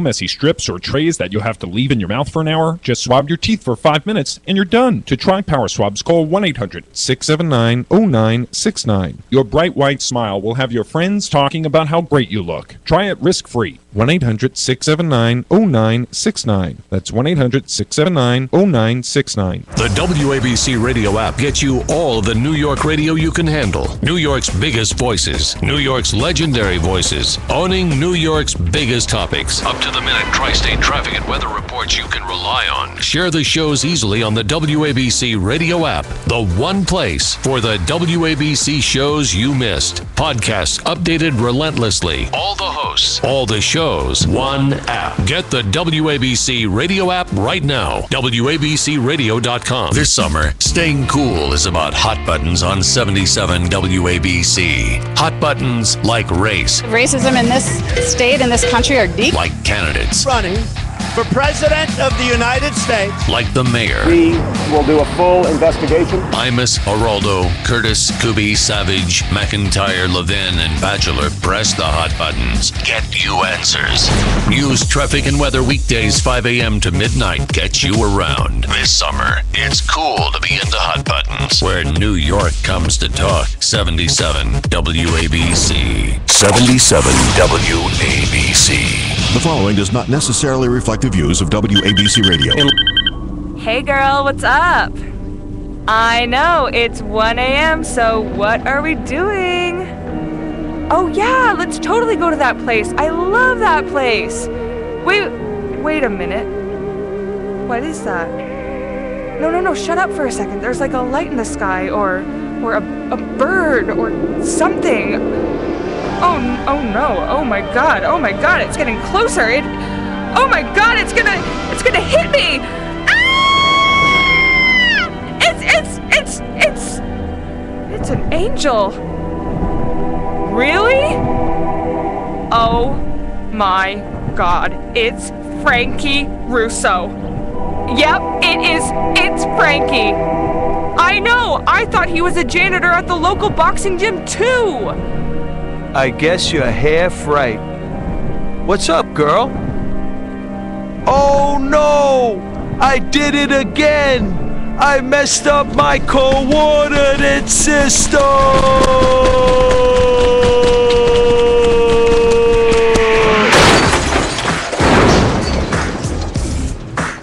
messy strips or trays that you'll have to leave in your mouth for an hour? Just swab your teeth for 5 minutes and you're done. To try Power Swabs, call 1-800-679-0969. Your bright white smile will have your friends talking about how great you look. Try it risk-free. 1-800-679-0969. That's 1-800-679-0969. The WABC radio app gets you all the New York radio you can handle. New York's biggest voices. New York's legendary voices. Owning New York's biggest topics. Up-to-the-minute tri-state traffic and weather reports you can rely on. Share the shows easily on the WABC radio app. The one place for the WABC shows you missed. Podcasts updated relentlessly. All the hosts. All the shows. One app. Get the WABC radio app right now. WABCRadio.com. This summer, staying cool is about hot buttons on 77 WABC. Hot buttons like race. Racism in this state, in this country, are deep. Like candidates. Running for President of the United States. Like the mayor. We will do a full investigation. Imus, Geraldo, Curtis, Kubi, Savage, McIntyre, Levin, and Bachelor press the hot buttons. Get you answers. News, traffic, and weather weekdays 5 a.m. to midnight get you around. This summer, it's cool to be into hot buttons, where New York comes to talk. 77 WABC. 77 WABC. The following does not necessarily reflect the views of WABC Radio. Hey girl, what's up? I know, it's 1 a.m., so what are we doing? Oh yeah, let's totally go to that place. I love that place. Wait a minute. What is that? No, shut up for a second. There's like a light in the sky, or a bird, or something. Oh no, oh my god, it's getting closer. Oh my god, it's gonna hit me! Ah! It's an angel. Really? Oh my god, it's Frankie Russo. Yep, it's Frankie. I know, I thought he was a janitor at the local boxing gym too. I guess you're half right. What's up, girl? Oh no! I did it again! I messed up my coordinate system!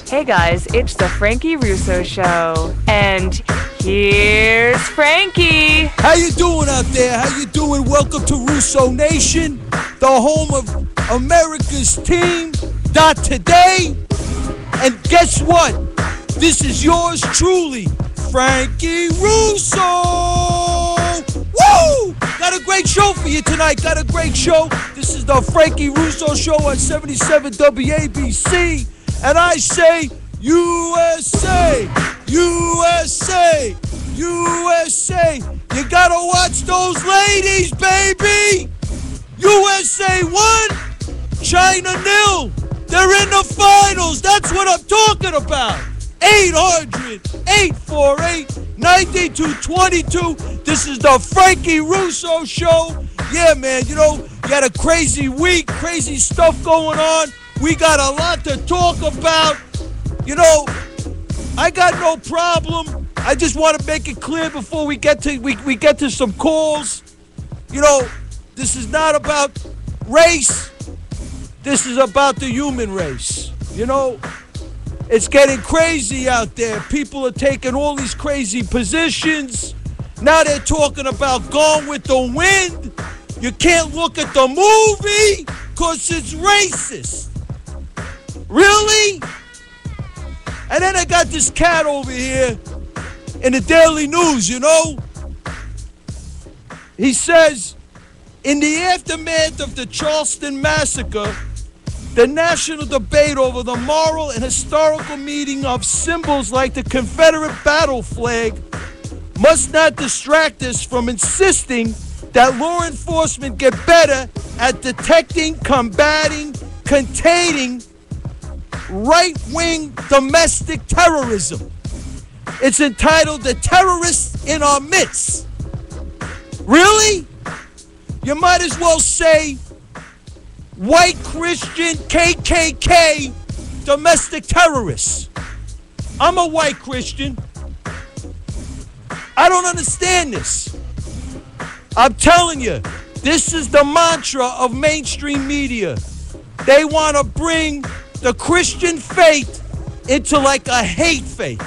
Hey guys, it's the Frankie Russo Show, and here's Frankie! How you doing out there? How you doing? Welcome to Russo Nation, the home of America's team. Today, and guess what? This is yours truly, Frankie Russo. Woo! Got a great show for you tonight. Got a great show. This is the Frankie Russo Show on 77 WABC, and I say USA, USA, USA. You gotta watch those ladies, baby. USA won, China 0. They're in the finals. That's what I'm talking about. 800-848-9222. This is the Frankie Russo Show. Yeah, man, you had a crazy week, crazy stuff going on. We got a lot to talk about. I got no problem. I just want to make it clear before we get to some calls. This is not about race. This is about the human race. It's getting crazy out there. People are taking all these crazy positions. Now they're talking about Gone with the Wind. You can't look at the movie because it's racist. Really? And then I got this cat over here in the Daily News, He says, in the aftermath of the Charleston massacre, the national debate over the moral and historical meaning of symbols like the Confederate battle flag must not distract us from insisting that law enforcement get better at detecting, combating, containing right-wing domestic terrorism. It's entitled The Terrorists in Our Midst. Really? You might as well say white Christian KKK domestic terrorists. I'm a white Christian. I don't understand this. I'm telling you, this is the mantra of mainstream media. They want to bring the Christian faith into like a hate faith,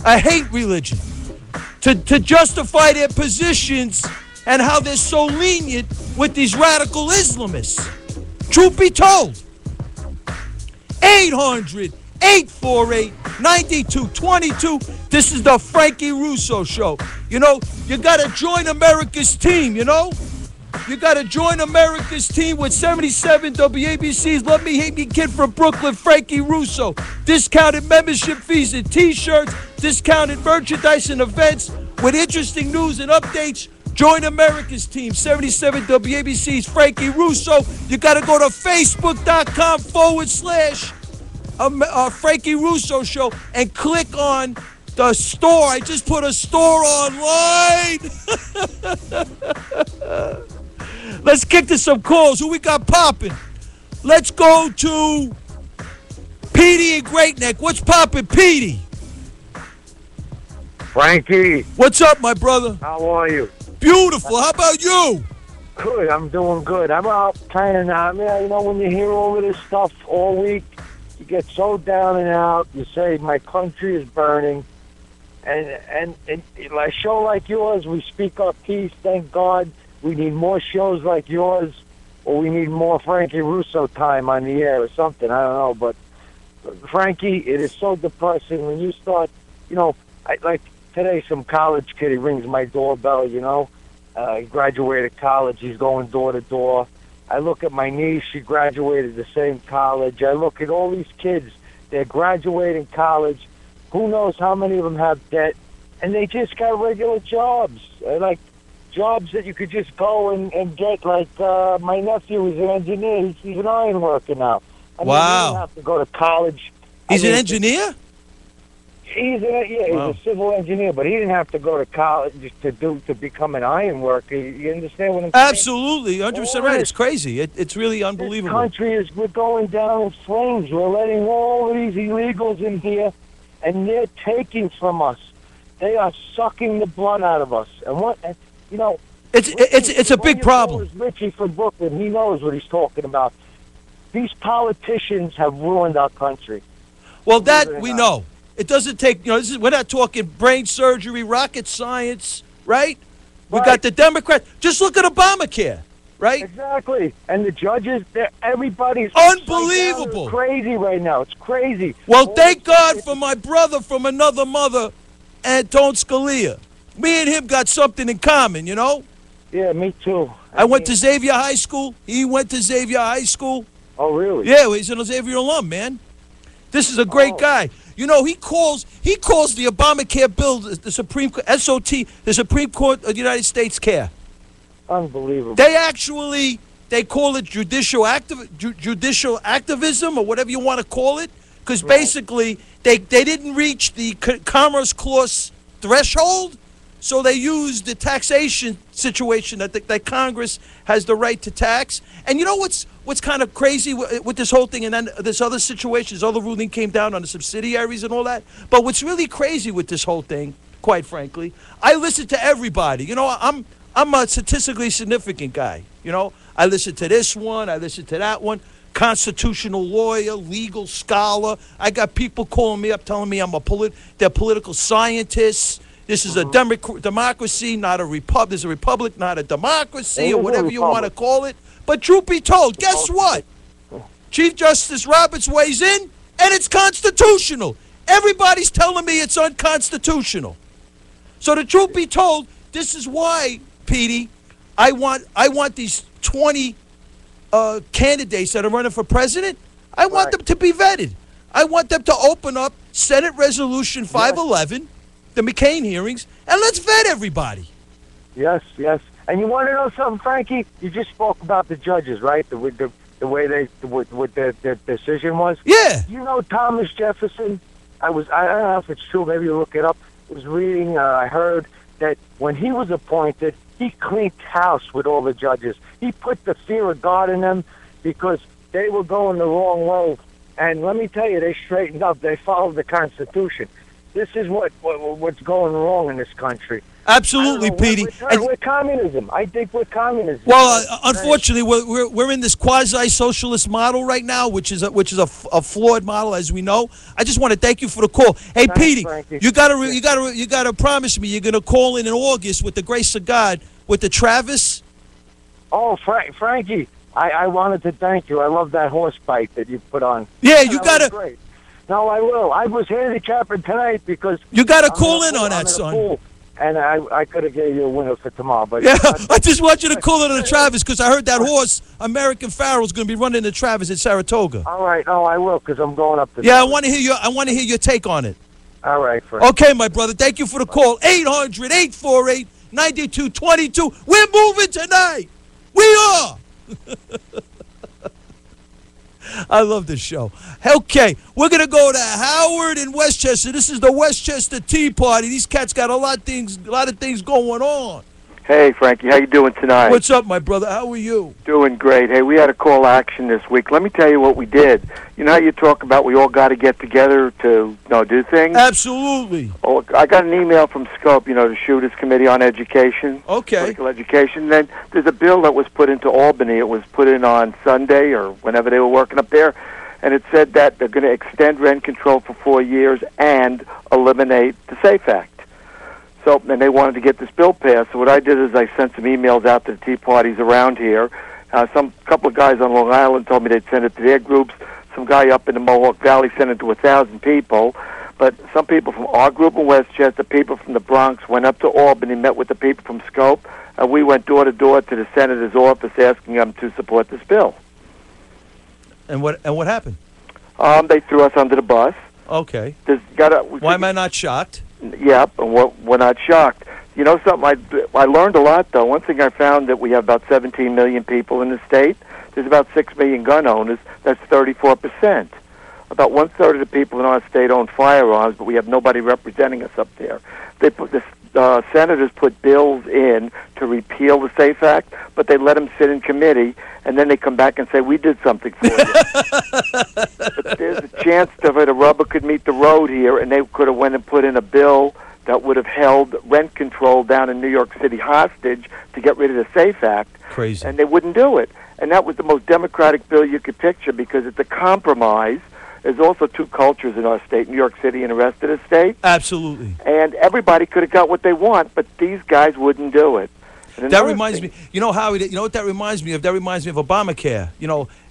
a hate religion, to justify their positions and how they're so lenient with these radical Islamists. Truth be told, 800-848-9222. This is the Frankie Russo Show. You know, you got to join America's team, you know? You got to join America's team with 77 WABC's Let Me Hate Me Kid from Brooklyn, Frankie Russo. Discounted membership fees and T-shirts, discounted merchandise and events with interesting news and updates. Join America's team, 77 WABC's Frankie Russo. You got to go to Facebook.com/Frankie Russo Show and click on the store. I just put a store online. Let's kick to some calls. Who we got popping? Let's go to Petey in Great Neck. What's popping, Petey? Frankie. What's up, my brother? How are you? Beautiful. How about you? Good. I'm doing good. I'm out kind of, you know, when you hear all of this stuff all week, you get so down and out. You say, my country is burning. And a show like yours, we speak our piece, thank God. We need more shows like yours, or we need more Frankie Russo time on the air or something. I don't know. But, Frankie, it is so depressing when you start, you know, like today some college kid, he rings my doorbell, you know. He graduated college. He's going door to door. I look at my niece. She graduated the same college. I look at all these kids. They're graduating college. Who knows how many of them have debt, and they just got regular jobs, like jobs that you could just go and get. Like my nephew is an engineer. He's an iron worker now. I mean, he doesn't have to go to college. He's an engineer? He's a civil engineer, but he didn't have to go to college to become an iron worker. You understand what I'm saying? Absolutely, 100% right. It's crazy. It's really unbelievable. This country we're going down in flames. We're letting all of these illegals in here, and they're taking from us. They are sucking the blood out of us. And you know, it's a big problem. Richie from Brooklyn, he knows what he's talking about. These politicians have ruined our country. Well, that we know. It doesn't take, we're not talking brain surgery, rocket science, right? We got the Democrats. Just look at Obamacare, right? Exactly. And the judges, everybody's unbelievable. It's crazy right now. It's crazy. Well, thank God for my brother from another mother, Anton Scalia. Me and him got something in common, you know? Yeah, me too. I went to Xavier High School. He went to Xavier High School. Oh, really? Yeah, he's an Xavier alum, man. This is a great guy. You know, he calls the Obamacare bill the Supreme Court, SOT, the Supreme Court of the United States care. Unbelievable. They call it judicial activism or whatever you want to call it, because basically they didn't reach the Commerce Clause threshold, so they used the taxation situation that Congress has the right to tax. And you know what's kind of crazy with this whole thing, and then this other situation, this other ruling came down on the subsidiaries and all that. But what's really crazy with this whole thing, quite frankly, I listen to everybody. You know, I'm a statistically significant guy. You know, I listen to this one, I listen to that one. Constitutional lawyer, legal scholar. I got people calling me up telling me they're political scientists. This is a democracy, not a republic. There's a republic, not a democracy, or whatever you want to call it. But truth be told, guess what? Chief Justice Roberts weighs in, and it's constitutional. Everybody's telling me it's unconstitutional. So the truth be told, this is why, Petey, I want these 20 candidates that are running for president. I want them to be vetted. I want them to open up Senate Resolution 511, the McCain hearings, and let's vet everybody. Yes. And you want to know something, Frankie? You just spoke about the judges, right? The way what their decision was. Yeah. You know Thomas Jefferson. I don't know if it's true. Maybe you look it up. I was reading. I heard that when he was appointed, he cleaned house with all the judges. He put the fear of God in them. because they were going the wrong way. And let me tell you, they straightened up. They followed the Constitution. This is what's going wrong in this country. Absolutely, Petey. We're communism. I think we're communism. Well, unfortunately, we're in this quasi-socialist model right now, which is a flawed model, as we know. I just want to thank you for the call. Hey, Thanks, Petey, Frankie. you gotta promise me you're gonna call in August with the grace of God with the Travis. Oh, Frankie, I wanted to thank you. I love that horse bike that you put on. Yeah, you That gotta. was great. No, I will. I was handicapping tonight because You gotta I'm call a in pool- on that, I'm in a son. pool, and I could have gave you a winner for tomorrow, but Yeah, I just want you to call in on the Travis because I heard that horse, American Pharaoh, is going to be running the Travis at Saratoga. All right, no, I will because I'm going up to. Yeah, I want to hear your take on it. All right, Frank. Okay, my brother. Thank you for the call. 800-848-9222. We're moving tonight. We are. I love this show. Okay, we're going to go to Howard in Westchester. This is the Westchester Tea Party. These cats got a lot of things going on. Hey, Frankie, how you doing tonight? What's up, my brother? How are you? Doing great. Hey, we had a call action this week. Let me tell you what we did. You know how you talk about we all got to get together to do things? Absolutely. Oh, I got an email from SCOPE, the Shooters Committee on Education. Okay. Political Education. Then there's a bill that was put into Albany. It was put in on Sunday or whenever they were working up there, and it said that they're going to extend rent control for 4 years and eliminate the SAFE Act. So, and they wanted to get this bill passed. So what I did is I sent some emails out to the Tea Parties around here. Couple of guys on Long Island told me they'd send it to their groups. Some guy up in the Mohawk Valley sent it to 1,000 people. But some people from our group in Westchester, people from the Bronx, went up to Albany, met with the people from SCOPE, and we went door to door to the senator's office asking them to support this bill. And what happened? They threw us under the bus. Okay. Why am I not shocked? Yep, and we're not shocked. You know something? I learned a lot, though. One thing I found that we have about 17 million people in the state. There's about 6 million gun owners. That's 34%. About one-third of the people in our state own firearms, but we have nobody representing us up there. Senators put bills in to repeal the SAFE Act, but they let them sit in committee, and then they come back and say, we did something for you. But there's a chance that the rubber could meet the road here, and they could have went and put in a bill that would have held rent control down in New York City hostage to get rid of the SAFE Act. Crazy. And they wouldn't do it. And that was the most democratic bill you could picture because it's a compromise. There's also two cultures in our state, New York City and the rest of the state. Absolutely. And everybody could have got what they want, but these guys wouldn't do it. That reminds me, Howie, you know what that reminds me of? That reminds me of Obamacare.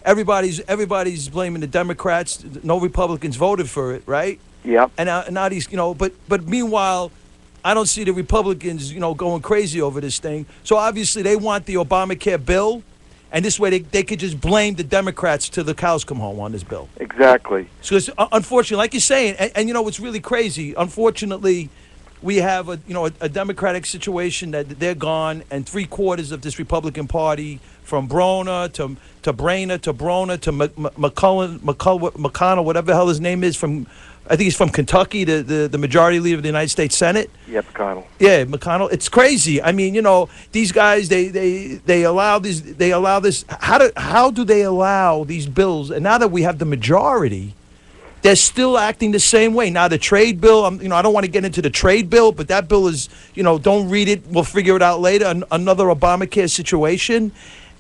Everybody's blaming the Democrats. No Republicans voted for it, right? Yeah. And now these, but meanwhile, I don't see the Republicans, going crazy over this thing. So obviously they want the Obamacare bill. And this way they could just blame the Democrats till the cows come home on this bill. Exactly. So unfortunately, like you're saying, and what's really crazy, unfortunately, we have a Democratic situation that they're gone, and 3/4 of this Republican Party, from Broner to Brainer to Broner to McConnell, whatever the hell his name is, I think he's from Kentucky, the majority leader of the United States Senate. Yep, McConnell. Yeah, McConnell. It's crazy. I mean, these guys they allow this. How do they allow these bills? And now that we have the majority, they're still acting the same way. Now the trade bill, I don't want to get into the trade bill, but that bill is, don't read it. We'll figure it out later. Another Obamacare situation.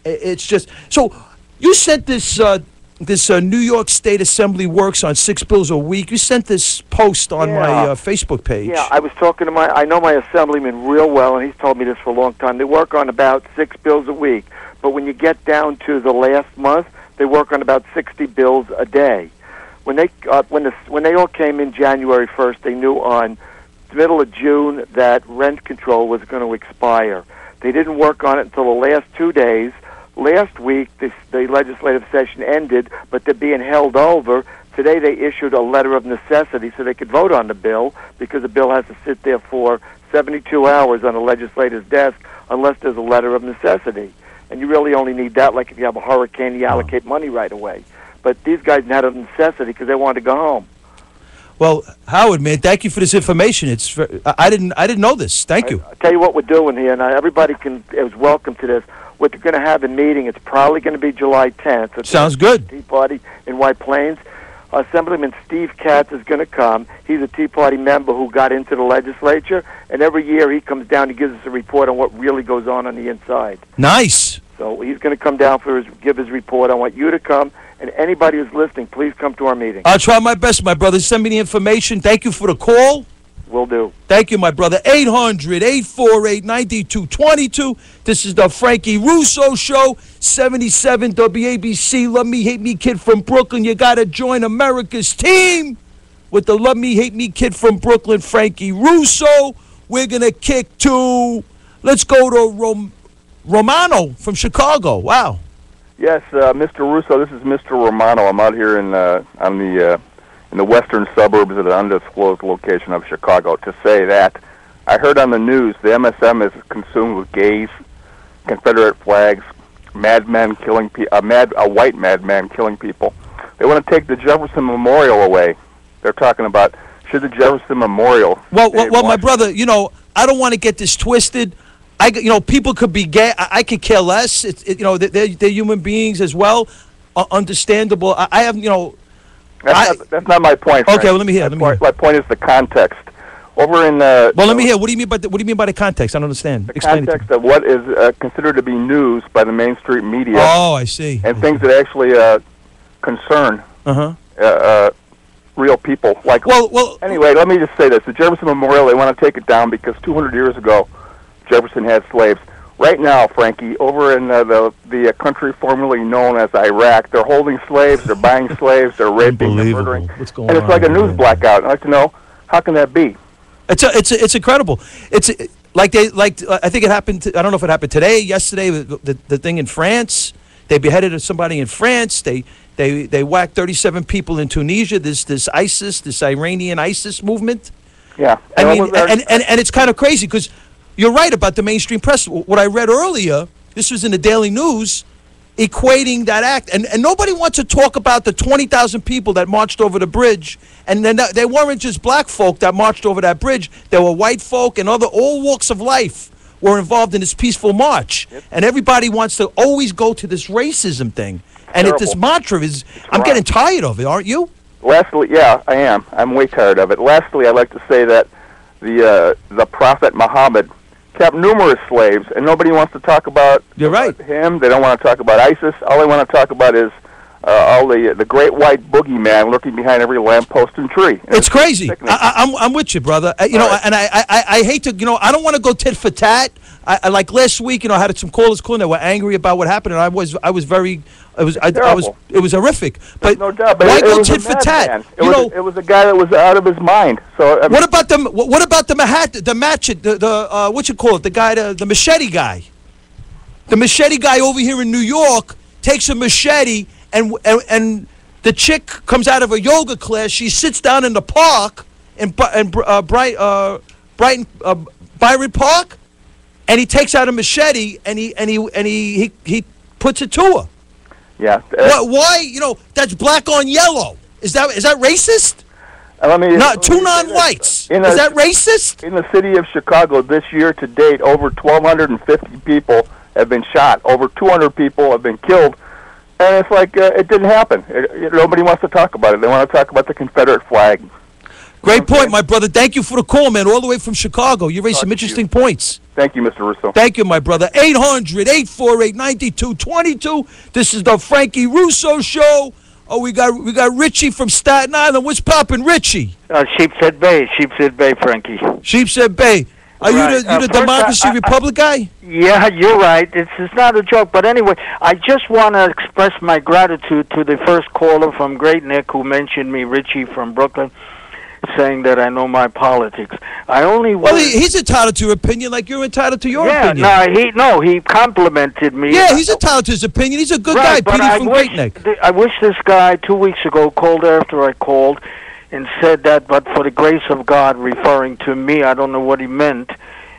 It's just so. You sent this New York State Assembly works on 6 bills a week. You sent this post on my Facebook page. Yeah, I was talking to I know my assemblyman real well, and he's told me this for a long time. They work on about 6 bills a week, but when you get down to the last month, they work on about 60 bills a day. When they all came in January 1st, they knew on the middle of June that rent control was going to expire. They didn't work on it until the last 2 days. Last week, the legislative session ended, but they're being held over. Today, they issued a letter of necessity so they could vote on the bill because the bill has to sit there for 72 hours on the legislator's desk unless there's a letter of necessity. And you really only need that, like if you have a hurricane, you allocate money right away. But these guys had a necessity because they wanted to go home. Well, Howard, man, thank you for this information. I didn't know this. Thank you. I'll tell you what we're doing here, and everybody is welcome to this. what they're going to have a meeting. It's probably going to be July 10th. It's Sounds good. Tea Party in White Plains. Assemblyman Steve Katz is going to come. He's a Tea Party member who got into the legislature, and every year he comes down and gives us a report on what really goes on the inside. Nice. So he's going to come down give his report. I want you to come, and anybody who's listening, please come to our meeting. I'll try my best, my brother. Send me the information. Thank you for the call. Will do. Thank you, my brother. 800-848-9222. This is the Frankie Russo Show, 77 WABC. Love Me, Hate Me kid from Brooklyn. You got to join America's team with the Love Me, Hate Me kid from Brooklyn, Frankie Russo. We're going to kick to, let's go to Romano from Chicago. Wow. Yes, Mr. Russo, this is Mr. Romano. I'm out here in the western suburbs at an undisclosed location of Chicago to say that I heard on the news the MSM is consumed with gays, Confederate flags, madmen killing a white madman killing people. They want to take the Jefferson Memorial away. They're talking about should the Jefferson Memorial. Well, my brother, I don't want to get this twisted. People could be gay. I could care less. They're human beings as well. Understandable. I have, That's not my point. Okay, Frank. well, let me hear. My point is the context. Over in well, let me hear. What do you mean by the context? I don't understand. The Explain context of what is considered to be news by the mainstream media. Oh, I see. And things that actually concern real people. Like, well. Anyway, let me just say this: the Jefferson Memorial, they want to take it down because 200 years ago, Jefferson had slaves. Right now, Frankie, over in the country formerly known as Iraq, they're holding slaves, they're buying slaves, they're raping, they're murdering. What's going on? And it's like a news blackout. I'd like to know, how can that be? It's incredible. I think it happened. I don't know if it happened today, yesterday. The thing in France, they beheaded somebody in France. They whacked 37 people in Tunisia. This ISIS, this Iranian ISIS movement. Yeah, I mean, and it's kind of crazy because you're right about the mainstream press. What I read earlier, this was in the Daily News, equating that act. And nobody wants to talk about the 20,000 people that marched over the bridge. And then they weren't just black folk that marched over that bridge. There were white folk and all walks of life were involved in this peaceful march. Yep. And everybody wants to always go to this racism thing. And this mantra is, I'm getting tired of it, aren't you? Lastly, yeah, I am. I'm way tired of it. Lastly, I'd like to say that the Prophet Muhammad kept numerous slaves, and nobody wants to talk about him. They don't want to talk about ISIS. All they want to talk about is all the great white boogeyman lurking behind every lamppost and tree. And it's crazy. I'm with you, brother. And I hate to, I don't want to go tit for tat. I like last week, I had some callers calling that were angry about what happened, and I was very. It was horrific. But no doubt. Why go tit for tat? It was a guy that was out of his mind. So what about the what you call it? The machete guy. The machete guy over here in New York takes a machete and the chick comes out of a yoga class. She sits down in the park in Byron Park, and he takes out a machete and he puts it to her. Yeah. Why? That's black on yellow. Is that racist? Two non-whites. Is that racist? In the city of Chicago this year to date, over 1,250 people have been shot. Over 200 people have been killed. And it's like it didn't happen. Nobody wants to talk about it. They want to talk about the Confederate flag. Great point, my brother. Thank you for the call, man. All the way from Chicago. You raised some interesting points. Thank you, Mr. Russo. Thank you, my brother. 800-848-9222. This is the Frankie Russo Show. Oh, we got Richie from Staten Island. What's poppin', Richie? Sheepshead Bay, Frankie. Sheepshead Bay. Are you the Democracy Republic guy? Yeah, you're right. It's not a joke. But anyway, I just want to express my gratitude to the first caller from Great Neck who mentioned me, Richie from Brooklyn, saying that I know my politics. He's entitled to your opinion like you're entitled to your opinion. He complimented me. Yeah, he's entitled to his opinion. He's a good guy, Petey from Great Neck. I wish this guy 2 weeks ago called after I called and said that, but for the grace of God, referring to me. I don't know what he meant,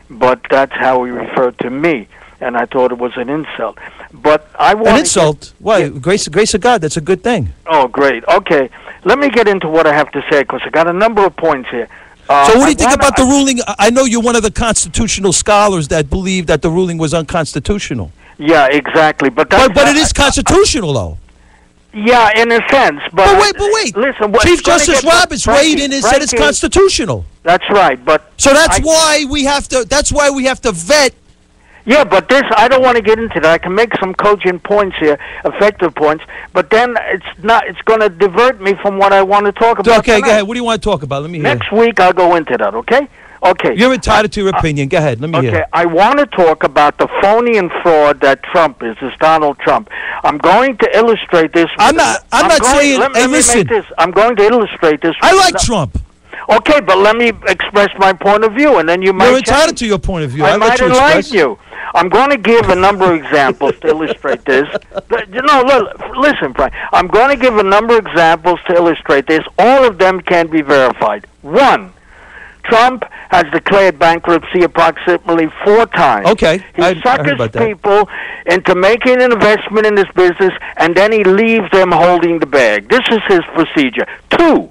but that's how he referred to me, and I thought it was an insult. But I want an insult? Why? Yeah. Grace of God, that's a good thing. Oh, great. Okay. Let me get into what I have to say, because I got a number of points here. So what do you think about the ruling? I know you're one of the constitutional scholars that believe that the ruling was unconstitutional. Yeah, exactly. But it is constitutional, though. Yeah, in a sense. But wait. Listen, Chief Justice Roberts weighed in and said it's constitutional. That's right, but so that's why we have to. That's why we have to vet. Yeah, but this, I don't want to get into that. I can make some cogent points here, effective points, but then it's going to divert me from what I want to talk about. Okay, go ahead. What do you want to talk about? Let me hear. Next week, I'll go into that, okay? Okay. You're entitled to your opinion. Go ahead. Let me hear. Okay, I want to talk about the phony and fraud that Trump is, this Donald Trump. I'm going to illustrate this. I'm not saying, hey, listen. I'm going to illustrate this. I like Trump. Okay, but let me express my point of view, and then you might... You're entitled to your point of view. I might enlighten you. I'm going to give a number of examples to illustrate this. Listen, Frank. I'm going to give a number of examples to illustrate this. All of them can be verified. One, Trump has declared bankruptcy approximately 4 times. Okay, he suckers people into making an investment in this business, and then he leaves them holding the bag. This is his procedure. 2,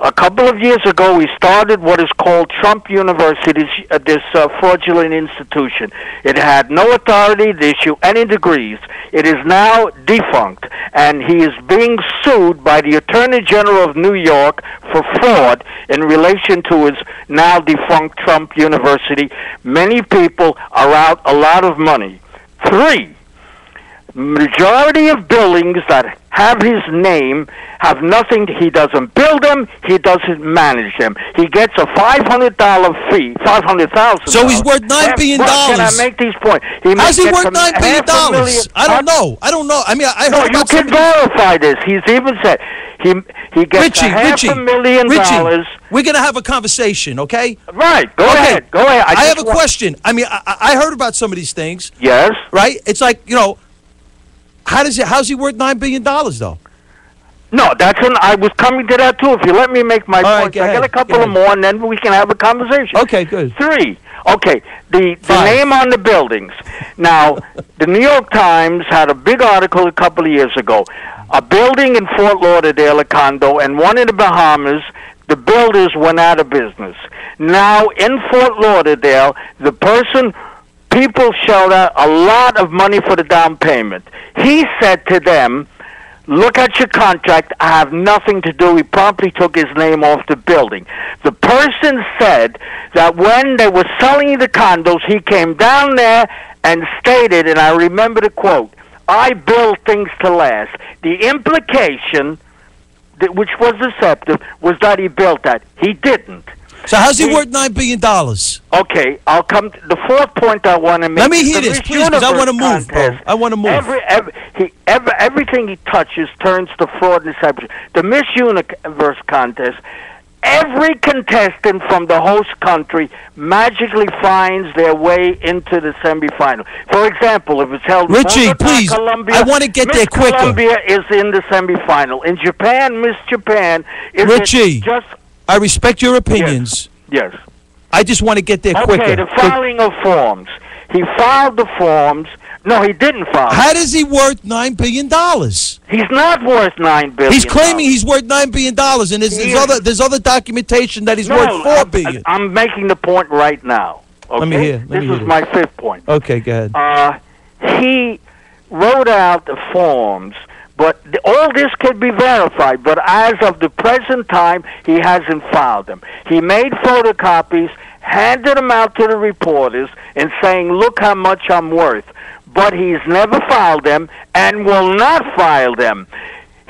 a couple of years ago, we started what is called Trump University, this fraudulent institution. It had no authority to issue any degrees. It is now defunct, and he is being sued by the Attorney General of New York for fraud in relation to his now defunct Trump University. Many people are out a lot of money. 3, majority of buildings that have his name have nothing. He doesn't build them. He doesn't manage them. He gets a $500 fee, $500,000. So he's worth $9 billion. Can I make these points? How's he worth $9 billion? I don't know. I mean, I heard you can verify this. He's even said he gets $500,000. We're gonna have a conversation, okay? Right. Go ahead. Go ahead. I have a question. I mean, I heard about some of these things. Yes. Right. It's like, you know. How's he worth $9 billion though? No, I was coming to that too. If you let me make my point, I got a couple of more, and then we can have a conversation. Okay, good. 3. Okay, the name on the buildings. Now, the New York Times had a big article a couple of years ago. A building in Fort Lauderdale, a condo, and one in the Bahamas. The builders went out of business. Now, in Fort Lauderdale, people shelled out a lot of money for the down payment. He said to them, look at your contract. I have nothing to do. He promptly took his name off the building. The person said that when they were selling the condos, he came down there and stated, and I remember the quote, I build things to last. The implication, which was deceptive, was that he built that. He didn't. So how's he worth $9 billion? Okay, I'll come to the fourth point I want to make. Let me hear this, please, because I want to move, bro. I want to move. Everything he touches turns to fraud and deception. The Miss Universe contest, every contestant from the host country magically finds their way into the semifinal. For example, if it's held in please, Colombia, I want to get there quicker. Colombia is in the semifinal. In Japan, Miss Japan is Richie, I respect your opinions. Yes. I just want to get there quicker. Okay, the filing of forms. He filed the forms. No, he didn't file. How does he worth $9 billion? He's not worth $9 billion. He's claiming he's worth $9 billion, and there's other documentation that he's worth $4 billion. I'm making the point right now. Okay? Let me hear. This is my 5th point. Okay, go ahead. He wrote out the forms. But all this could be verified. But as of the present time, he hasn't filed them. He made photocopies, handed them out to the reporters, and saying, look how much I'm worth. But he's never filed them and will not file them.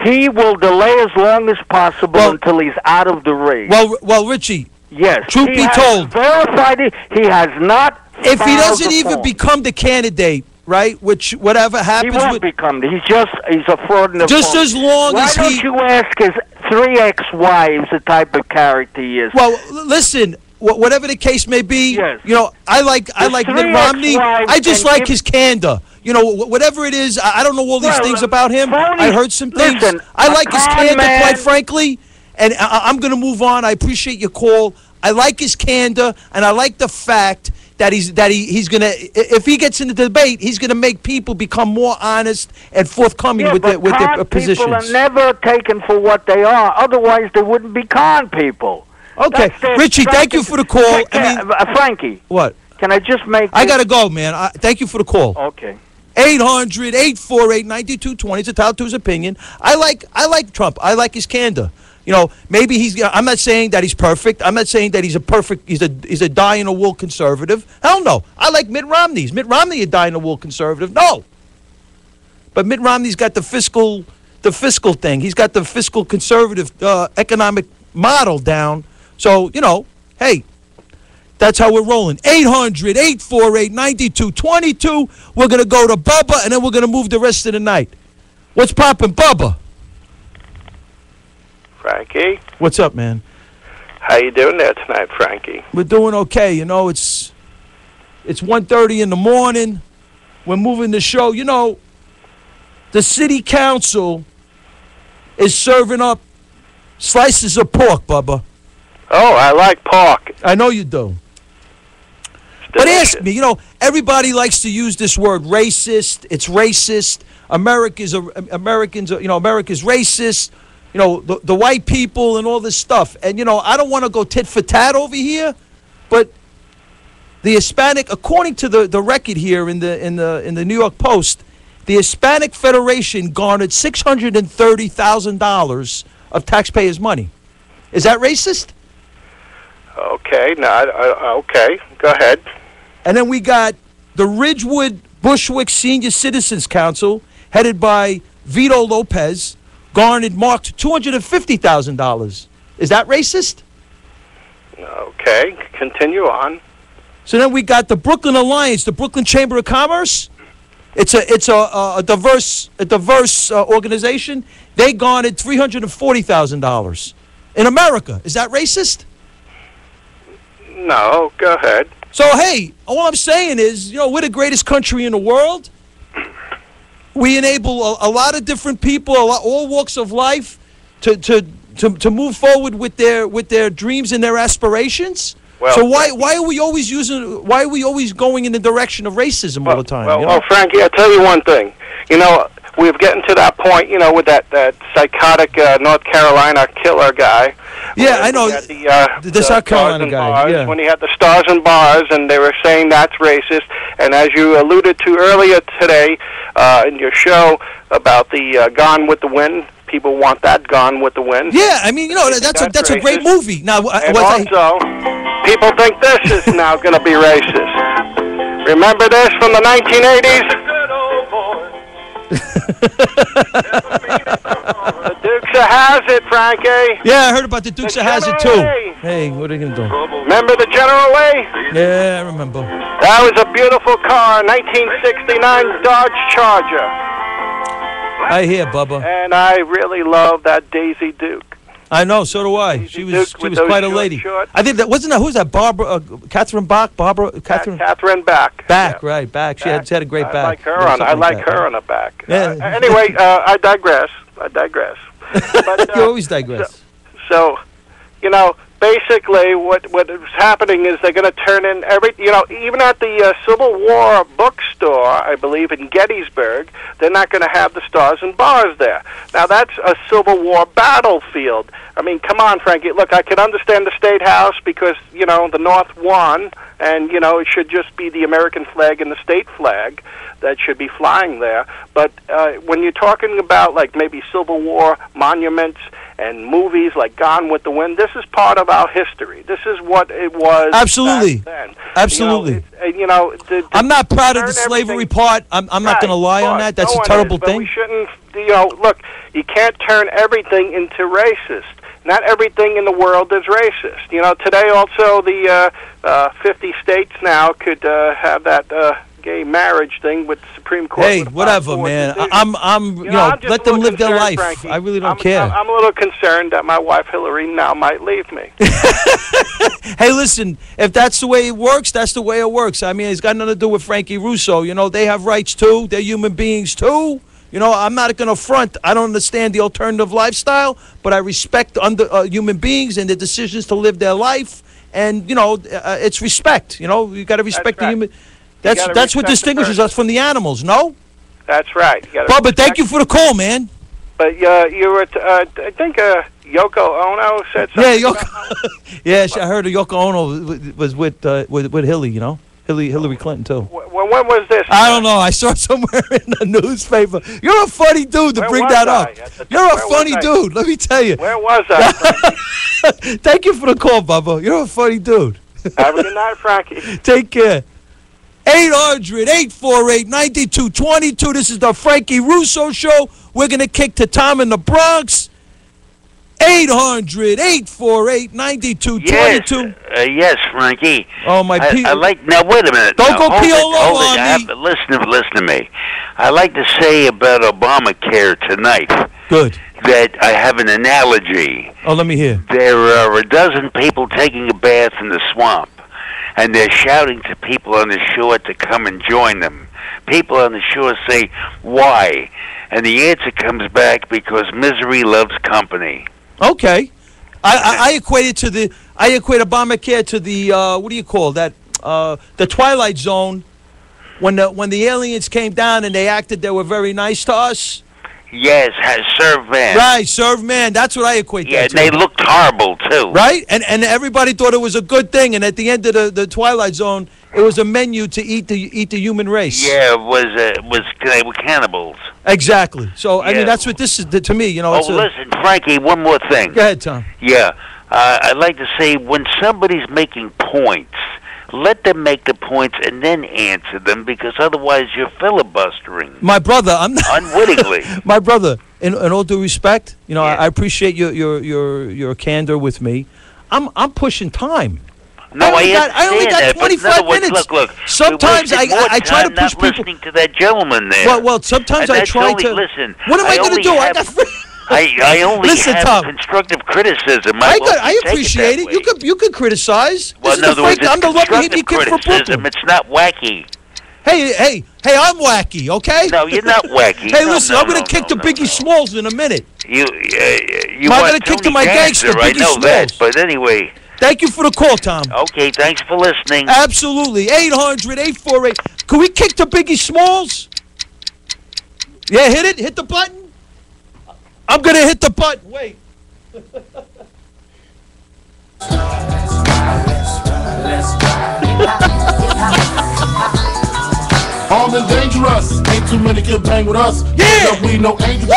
He will delay as long as possible until he's out of the race. Well, Richie. Yes. Truth be told. Verified it. He has not If he doesn't even become the candidate, right? Which whatever happens, he won't become. He's a fraud in the just as long as Why don't you ask his 3 ex-wives the type of character he is? Well, listen. Whatever the case may be, you know, I like Mitt Romney. I just like his candor. You know, whatever it is, I don't know all these things about him. I heard some things. I like his candor, quite frankly. And I'm going to move on. I appreciate your call. I like his candor, and I like the fact that he's gonna, if he gets in the debate, he's gonna make people become more honest and forthcoming with their positions. People are never taken for what they are. Otherwise, they wouldn't be con people. Okay, Richie, thank you for the call. Frankie. What? Can I just make? I gotta go, man. Thank you for the call. Okay. 800-848-9220. It's a Tyler 2's opinion. I like Trump. I like his candor. You know, maybe I'm not saying that he's perfect. I'm not saying that he's a die-in-the-wool conservative. Hell no. I like Mitt Romney. Is Mitt Romney a die-in-the-wool conservative? No. But Mitt Romney's got the fiscal thing. He's got the fiscal conservative economic model down. So, you know, hey, that's how we're rolling. 800-848-9222. We're going to go to Bubba, and then we're going to move the rest of the night. What's poppin', Bubba? Frankie? What's up, man? How you doing there tonight, Frankie? We're doing okay. You know, it's 1:30 in the morning. We're moving the show. You know, the city council is serving up slices of pork, Bubba. Oh, I like pork. I know you do. But ask me, you know, everybody likes to use this word racist. It's racist. America's racist. You know, the white people and all this stuff. And, you know, I don't want to go tit for tat over here, but the Hispanic, according to the record here in the New York Post, the Hispanic Federation garnered $630,000 of taxpayers' money. Is that racist? Okay, okay, go ahead. And then we got the Ridgewood Bushwick Senior Citizens Council, headed by Vito Lopez, marked $250,000. Is that racist? Okay, continue on. So then we got the Brooklyn Alliance, the Brooklyn Chamber of Commerce. It's a diverse organization. They garnered $340,000 in America. Is that racist? No, go ahead. So hey, all I'm saying is, you know, we're the greatest country in the world. We enable a lot of different people, all walks of life, to move forward with their dreams and their aspirations. Well, so why are we always going in the direction of racism all the time? Well, Frankie, I'll tell you one thing. You know, we're getting to that point, you know, with that psychotic North Carolina killer guy. Yeah, I know. The South Carolina guy. Bars, yeah. When he had the stars and bars, and they were saying that's racist. And as you alluded to earlier today in your show about the Gone with the Wind, people want that Gone with the Wind. Yeah, I mean, you know, that's a great movie. Now, and also, people think this is now going to be racist. Remember this from the 1980s? The Dukes of Hazzard, Frankie. Yeah, I heard about the Dukes of Hazzard too. Hey, what are you gonna do? Remember the General Lee? Yeah, I remember. That was a beautiful car, 1969 Dodge Charger. I hear, Bubba. And I really love that Daisy Duke. I know, so do I. She was quite a lady. I think that who's that? Barbara, Catherine Bach, Catherine Bach. Back, yeah. Right? Back. She had a great back. I like her on a back. Yeah. Anyway, I digress. But, you always digress. So, you know, basically, what is happening is they're going to turn in even at the Civil War bookstore, I believe in Gettysburg, they're not going to have the stars and bars there. Now, that's a Civil War battlefield. I mean, come on, Frankie. Look, I can understand the State House because, you know, the North won, and, you know, it should just be the American flag and the state flag that should be flying there. But when you're talking about, like, maybe Civil War monuments and movies like Gone with the Wind, this is part of our history. This is what it was. Absolutely. Back then. Absolutely. I'm not proud of the slavery part. I'm not going to lie on that. That's a terrible thing. We shouldn't, look, you can't turn everything into racist. Not everything in the world is racist. You know, today also the 50 states now could have that gay marriage thing with the Supreme Court. Hey, whatever, man. I'm let them live their life. Frankie. I really don't care. I'm a little concerned that my wife Hillary now might leave me. Hey, listen, if that's the way it works, that's the way it works. I mean, it's got nothing to do with Frankie Russo. You know, they have rights too. They're human beings too. You know, I'm not going to front. I don't understand the alternative lifestyle, but I respect human beings and their decisions to live their life. And, you know, it's respect. You know, you got to respect the human. That's what distinguishes us from the animals, no? That's right. Bubba, thank you for the call, man. But you were, I think Yoko Ono said something. Yeah, I heard Yoko Ono was with Hilly, you know? Hillary Clinton too. When was this? I don't know. I saw it somewhere in the newspaper. You're a funny dude to Where bring was that I? up. You're a funny dude. Let me tell you. Where was I? Thank you for the call, Bubba. You're a funny dude. Have a good night, Frankie. Take care. 800-848-9222. This is the Frankie Russo Show. We're going to kick to Tom in the Bronx. 800-848-9222. Yes, Frankie. Oh, my I like. Now, wait a minute. Don't go hold PLO it. on me. Listen to me. I like to say about Obamacare tonight. Good. That I have an analogy. Oh, let me hear. There are a dozen people taking a bath in the swamp, and they're shouting to people on the shore to come and join them. People on the shore say, "Why?" And the answer comes back, because misery loves company. Okay. I equate Obamacare to the what do you call that? The Twilight Zone, when the aliens came down and they acted they were very nice to us. Yes, serve man. Right, serve man. That's what I equate that to. Yeah, they looked horrible too. Right, and everybody thought it was a good thing. And at the end of the Twilight Zone, it was a menu to eat the human race. Yeah, it was they were cannibals. Exactly. So I mean, that's what this is to me. You know. Listen, Frankie. One more thing. Go ahead, Tom. Yeah, I'd like to say, when somebody's making points, let them make the points and then answer them, because otherwise you're filibustering. My brother, I'm not unwittingly. My brother, in all due respect, you know, I appreciate your candor with me. I'm pushing time. No, I only got 25 minutes. Look. Sometimes I try to push people. Listening to that gentleman there. Well, sometimes I try to. Listen. What am I going to do? I only Listen, have Tom, constructive criticism. I appreciate it. You could criticize. Well, this is I'm the lucky hippie kid from Brooklyn. It's not wacky. Hey, I'm wacky, okay? No, you're not wacky. Hey, listen, I'm going to kick to Biggie Smalls in a minute. You I'm going to kick to my gangster, Biggie Smalls. That, but anyway. Thank you for the call, Tom. Okay, thanks for listening. Absolutely. 800-848. Can we kick to Biggie Smalls? Yeah, hit it. Hit the button. I'm going to hit the button. Wait. Armed and dangerous, ain't too many can bang with us. Yeah, we no angels.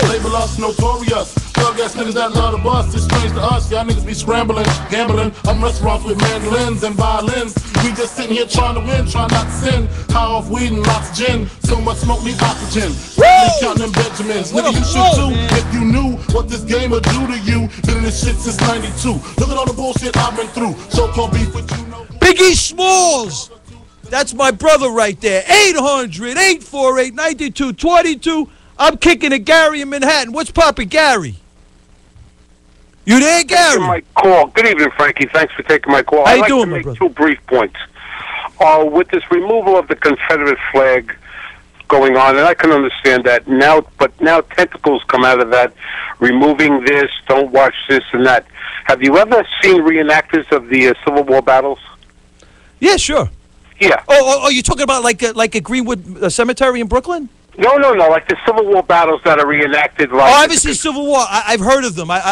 Label us notorious. Thug ass niggas that love the bus. It's strange to us. Y'all niggas be scrambling, gambling. I'm restaurants with mandolins and violins. We just sitting here trying to win, trying not to sin. High off weed and lots of gin. So much smoke need oxygen. Counting them Benjamins. Nigga, you should too. If you knew what this game would do to you. Been in this shit since '92. Look at all the bullshit I've been through. So-called beef with you. Biggie Smalls. That's my brother right there. 800-848-9222. I'm kicking at Gary in Manhattan. What's poppin', Gary? You there, Gary? My call. Good evening, Frankie. Thanks for taking my call. How I'd you like doing, to my make brother? two brief points. With this removal of the Confederate flag going on, and I can understand that now, but now tentacles come out of that, removing this, don't watch this and that. Have you ever seen reenactors of the Civil War battles? Yeah, sure. Yeah. Oh, you're talking about like a Greenwood cemetery in Brooklyn? No, like the Civil War battles that are reenacted. Like I haven't seen Civil War. I've heard of them. I'm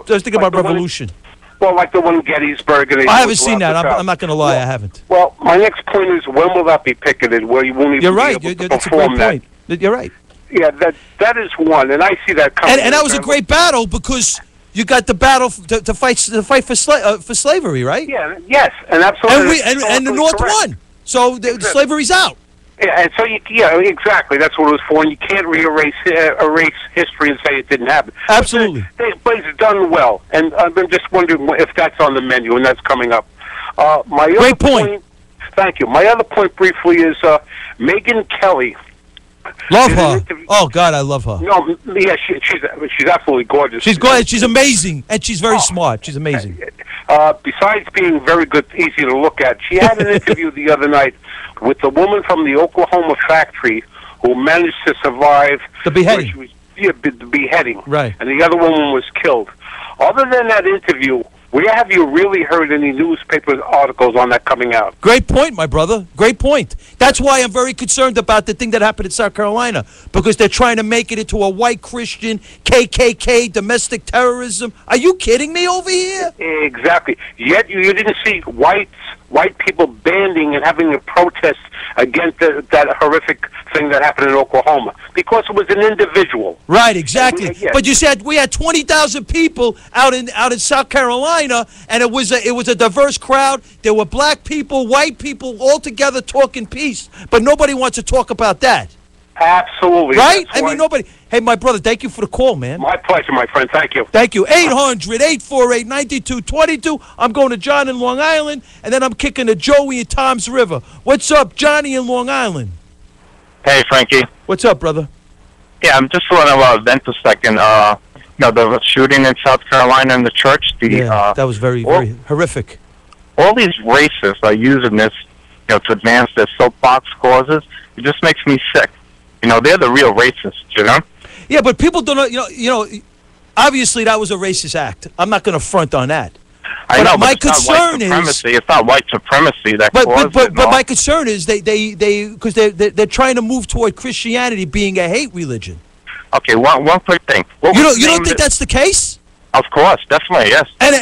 just thinking about Revolution. Well, like the one in Gettysburg. And I haven't seen that. I'm not going to lie. I haven't. Well, my next point is, when will that be picketed? Where you won't even You're right. be able to That's a perform great point. You're right. Yeah, that is one, and I see that coming. And that was a great battle, because you got the battle to fight for slavery, right? Yeah. Yes, and absolutely. And the North won, so slavery's out. Yeah, and so exactly. That's what it was for, and you can't erase history and say it didn't happen. Absolutely. But it's done well, and I'm just wondering if that's on the menu, and that's coming up. Great point. Thank you. My other point, briefly, is Megyn Kelly. Love her. Oh God, I love her. No, yeah, she's absolutely gorgeous. She's gorgeous. She's amazing, and she's very smart. She's amazing. Besides being very good, easy to look at, she had an interview the other night with the woman from the Oklahoma factory who managed to survive the beheading. The beheading. Right. And the other woman was killed. Other than that interview, where have you really heard any newspaper articles on that coming out? Great point, my brother. Great point. That's why I'm very concerned about the thing that happened in South Carolina, because they're trying to make it into a white Christian, KKK, domestic terrorism. Are you kidding me over here? Exactly. Yet you didn't see whites, white people banding and having a protest against that horrific thing that happened in Oklahoma because it was an individual. Right, exactly. Yeah. But you said we had 20,000 people out in South Carolina, and it was a diverse crowd. There were black people, white people, all together talking peace. But nobody wants to talk about that. Absolutely. Right? I mean, nobody. Hey, my brother, thank you for the call, man. My pleasure, my friend. Thank you. Thank you. 800-848-9222. I'm going to John in Long Island, and then I'm kicking to Joey in Tom's River. What's up, Johnny in Long Island? Hey, Frankie. What's up, brother? Yeah, I'm just want to vent a second. The shooting in South Carolina in the church. That was very horrific. All these racists are using this, to advance their soapbox causes. It just makes me sick. They're the real racists, Yeah, but people don't know, obviously that was a racist act. I'm not going to front on that. I know, my but it's not white supremacy. It's not white supremacy that caused it. But my concern is because they're trying to move toward Christianity being a hate religion. Okay, one quick thing. You don't think that's the case? Of course, definitely, yes. And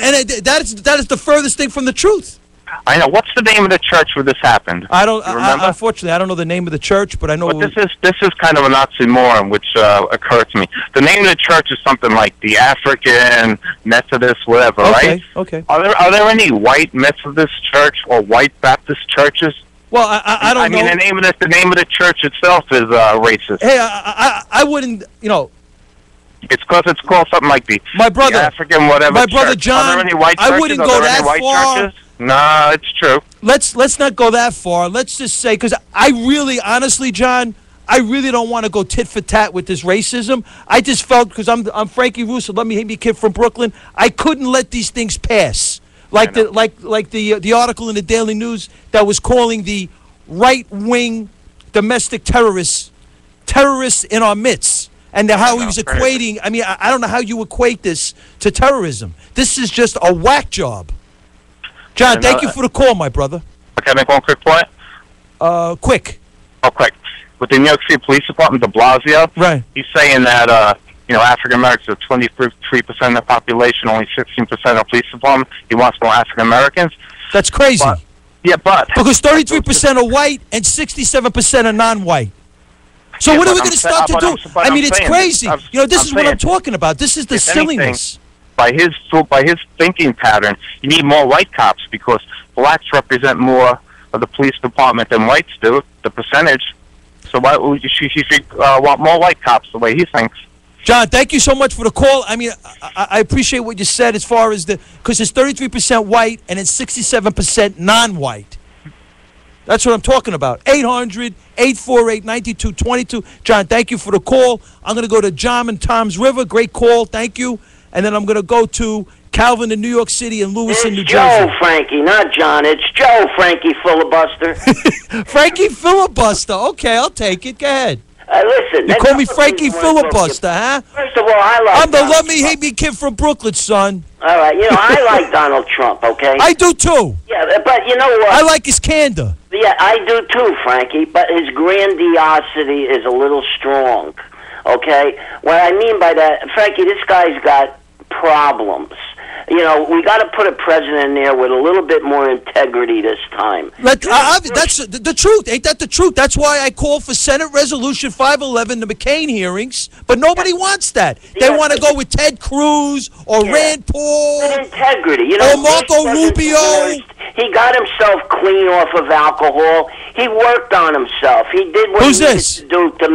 that is the furthest thing from the truth. I know. What's the name of the church where this happened? Unfortunately, I don't know the name of the church, but I know. But this is kind of an oxymoron, which occurred to me. The name of the church is something like the African Methodist, whatever, right? Okay. Are there any white Methodist church or white Baptist churches? Well, I don't know. I mean, the name of the church itself is racist. Hey, I wouldn't. It's because it's called something like the African whatever. My brother church. John. Are there any white churches? I wouldn't go that far. Churches? No, it's true. Let's not go that far. Let's just say, because I really, honestly, John, I really don't want to go tit for tat with this racism. I just felt, because I'm Frankie Russo, let me hate me kid from Brooklyn. I couldn't let these things pass. Like the article in the Daily News that was calling the right-wing domestic terrorists in our midst, and how he was equating. I mean, I don't know how you equate this to terrorism. This is just a whack job. John, thank you for the call, my brother. Okay, make one quick point. Quick. Oh, quick. With the New York City Police Department, de Blasio, right? He's saying that African Americans are 23% of the population, only 16% of the police department. He wants more African Americans. That's crazy. But because 33% are white and 67% are non-white. So what are we going to start to do? I mean, it's crazy. This is what I'm talking about. This is the silliness. By his thinking pattern, you need more white cops because blacks represent more of the police department than whites do, the percentage. So why would you want more white cops the way he thinks? John, thank you so much for the call. I mean, I appreciate what you said as far as because it's 33% white and it's 67% non-white. That's what I'm talking about. 800-848-9222. John, thank you for the call. I'm going to go to John and Tom's River. Great call. Thank you. And then I'm going to go to Calvin in New York City and Lewis in New Jersey. Joe, Frankie, not John. It's Joe, Frankie Filibuster. Frankie Filibuster. Okay, I'll take it. Go ahead. Listen. You call me Frankie Filibuster, huh? First of all, I like I'm the love me, hate me kid from Brooklyn, son. All right, I like Donald Trump, okay? I do too. Yeah, but you know what? I like his candor. Yeah, I do too, Frankie, but his grandiosity is a little strong, okay? What I mean by that, Frankie, this guy's got problems. We got to put a president in there with a little bit more integrity this time. That's the truth. Ain't that the truth? That's why I call for Senate Resolution 511, the McCain hearings, but nobody wants that. They want to go with Ted Cruz or Rand Paul. With integrity. Or Marco Rubio. He got himself clean off of alcohol. He worked on himself. He did what he needed to do to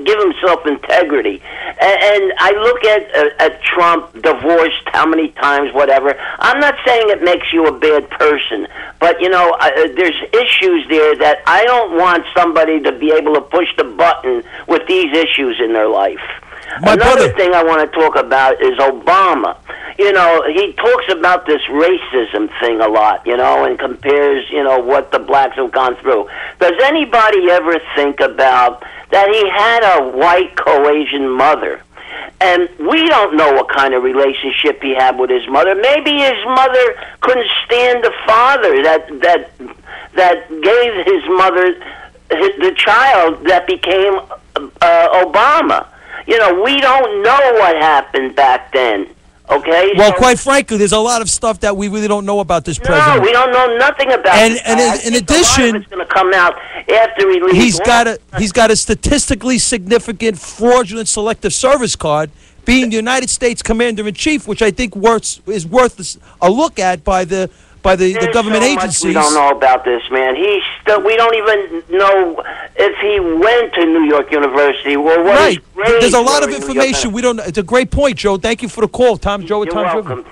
give himself integrity. And I look at Trump, divorced how many times, whatever. I'm not saying it makes you a bad person, but, there's issues there that I don't want somebody to be able to push the button with these issues in their life. Another thing I want to talk about is Obama. He talks about this racism thing a lot, and compares, what the blacks have gone through. Does anybody ever think about that he had a white Caucasian mother? And we don't know what kind of relationship he had with his mother. Maybe his mother couldn't stand the father that gave his mother the child that became Obama. We don't know what happened back then. Okay. Well, so, quite frankly, there's a lot of stuff that we really don't know about this president. No, we don't know nothing about. And this. in addition, it's going to come out after he leaves. he's got a statistically significant fraudulent selective service card, being the United States Commander-in-Chief, which I think is worth a look at by the government agencies. We don't know about this, man. We don't even know if he went to New York University or what. Right. There's a lot of information we don't know. It's a great point, Joe. Thank you for the call. Joe at Tom's River.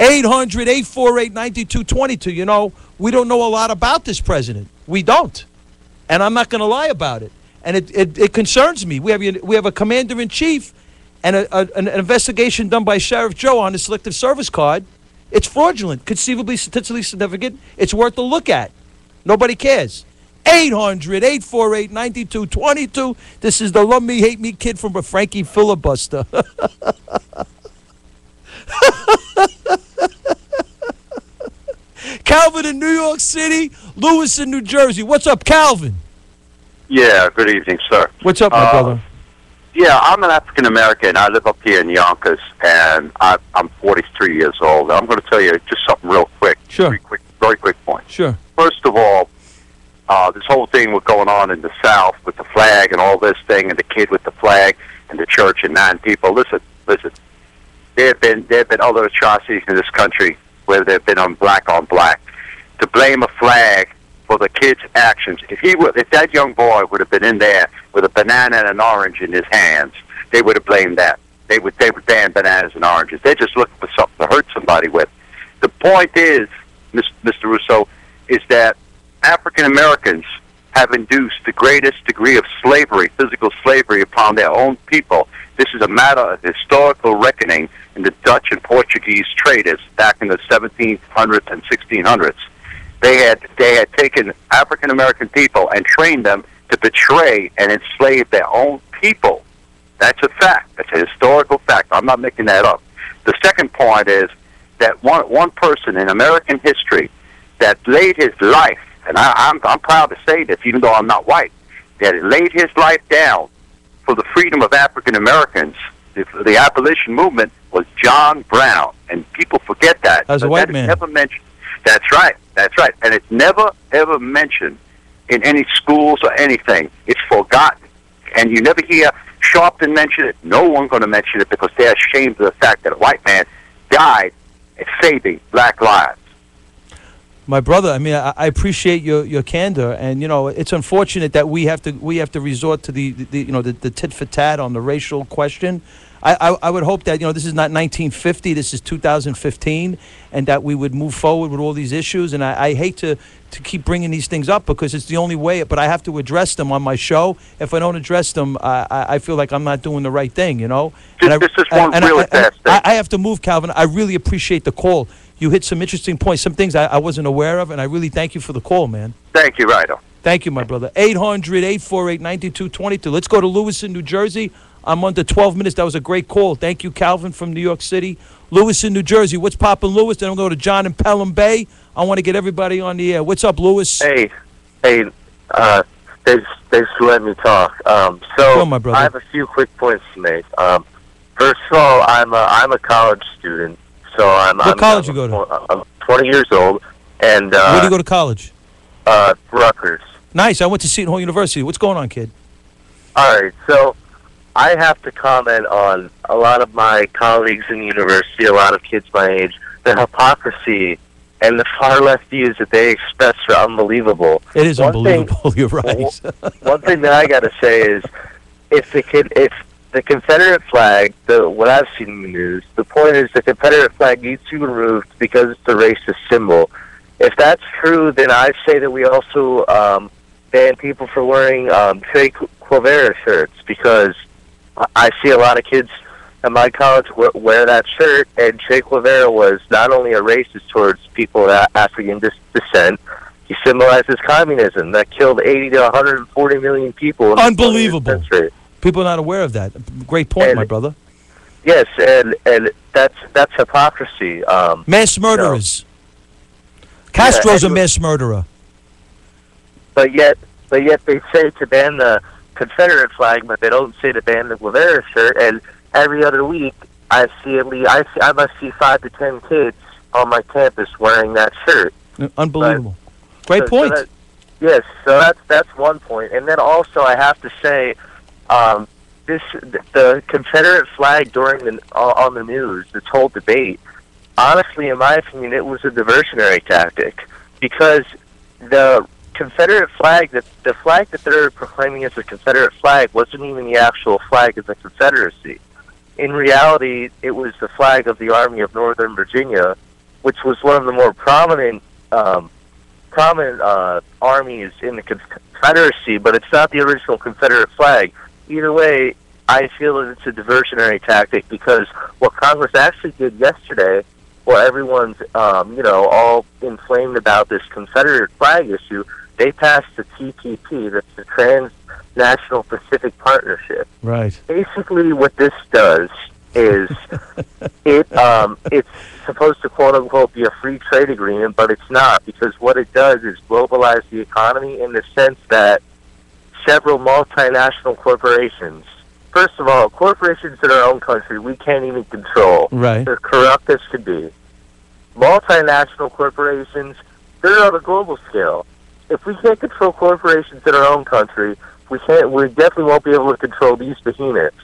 800-848-9222. You know, we don't know a lot about this president. We don't. And I'm not going to lie about it. And it concerns me. We have a commander-in-chief and an investigation done by Sheriff Joe on the selective service card. It's fraudulent, conceivably statistically significant. It's worth a look at. Nobody cares. 800-848-9222. This is the Love Me, Hate Me kid from a Frankie filibuster. Calvin in New York City, Lewis in New Jersey. What's up, Calvin? Yeah, good evening, sir. What's up, my brother? Yeah, I'm an African American. I live up here in Yonkers, and I'm 43 years old. I'm going to tell you just something real quick. Sure. Very quick point. Sure. First of all, this whole thing was going on in the South with the flag and all this thing, and the kid with the flag and the church and 9 people. Listen. There have been other atrocities in this country where they've been on black. To blame a flag for the kid's actions. If that young boy would have been in there with a banana and an orange in his hands, they would have blamed that. They would ban bananas and oranges. They're just looking for something to hurt somebody with. The point is, Mr. Russo, is that African Americans have induced the greatest degree of slavery, physical slavery, upon their own people. This is a matter of historical reckoning in the Dutch and Portuguese traders back in the 1700s and 1600s. They had taken African American people and trained them to betray and enslave their own people. That's a fact. That's a historical fact. I'm not making that up. The second point is that one person in American history that laid his life, and I'm proud to say this, even though I'm not white, that laid his life down for the freedom of African Americans. The abolition movement was John Brown, and people forget that. As a white man. Never mentioned. That's right. And it's never, ever mentioned in any schools or anything. It's forgotten. And you never hear Sharpton mention it. No one's going to mention it because they're ashamed of the fact that a white man died saving black lives. My brother, I mean, I appreciate your candor, and you know, it's unfortunate that we have to resort to the tit for tat on the racial question. I would hope that, you know, this is not 1950, this is 2015, and that we would move forward with all these issues. And I hate to keep bringing these things up because it's the only way, but I have to address them on my show. If I don't address them, I feel like I'm not doing the right thing, you know. This is one really fast thing. I have to move, Calvin. I really appreciate the call. You hit some interesting points, some things I wasn't aware of, and I really thank you for the call, man. Thank you, Ryder. Thank you, my brother. 800-848-9222. Let's go to Lewis in New Jersey. I'm under 12 minutes. That was a great call. Thank you, Calvin from New York City. Lewis in New Jersey. What's poppin', Lewis? Then I'll go to John in Pelham Bay. I want to get everybody on the air. What's up, Lewis? Hey, thanks for letting me talk. Go, my brother. I have a few quick points to make. First of all, I'm a college student. So What college you go to? I'm 20 years old, and where do you go to college? Rutgers. Nice. I went to Seton Hall University. What's going on, kid? All right. So I have to comment on a lot of my colleagues in the university, a lot of kids my age. The hypocrisy and the far left views that they express are unbelievable. It is unbelievable. You're right. One thing that I got to say is, if the Confederate flag, what I've seen in the news, the point is the Confederate flag needs to be removed because it's a racist symbol. If that's true, then I say that we also ban people for wearing Che Guevara shirts, because I see a lot of kids at my college wear that shirt, and Che Guevara was not only a racist towards people of African descent, he symbolizes communism that killed 80 to 140 million people in Unbelievable. the 20th century. People are not aware of that. Great point, my brother. Yes, and that's hypocrisy. Mass murderers. Castro's a mass murderer. But yet they say to ban the Confederate flag, but they don't say to ban the Guevara shirt. And every other week, I must see 5 to 10 kids on my campus wearing that shirt. Unbelievable. Great point. Yes, so that's one point. And then also I have to say, the Confederate flag during on the news, this whole debate, honestly, in my opinion, it was a diversionary tactic, because the Confederate flag, the flag that they're proclaiming as a Confederate flag, wasn't even the actual flag of the Confederacy. In reality, it was the flag of the Army of Northern Virginia, which was one of the more prominent armies in the Confederacy, but it's not the original Confederate flag. Either way, I feel that it's a diversionary tactic, because what Congress actually did yesterday, while everyone's all inflamed about this Confederate flag issue, they passed the TPP, that's the Transnational Pacific Partnership. Right. Basically, what this does is it's supposed to quote unquote be a free trade agreement, but it's not, because what it does is globalize the economy in the sense that several multinational corporations, first of all, corporations in our own country we can't even control. Right. They're corrupt as could be. Multinational corporations, they're on a global scale. If we can't control corporations in our own country, we definitely won't be able to control these behemoths.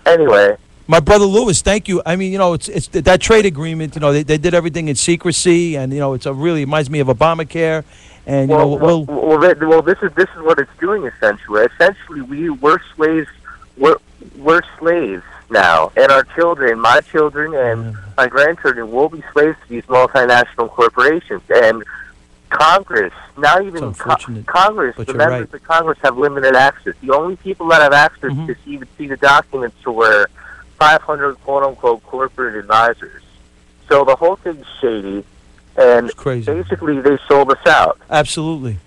Anyway, my brother Lewis, thank you. I mean, it's that trade agreement. They did everything in secrecy, and it really reminds me of Obamacare. And this is what it's doing essentially. Essentially, we're slaves. We're slaves now, and our children, my children, and my grandchildren will be slaves to these multinational corporations. And Congress, not even Congress, the members of Congress have limited access. The only people that have access to even see the documents were 500 quote-unquote corporate advisors. So the whole thing's shady, and basically they sold us out. Absolutely.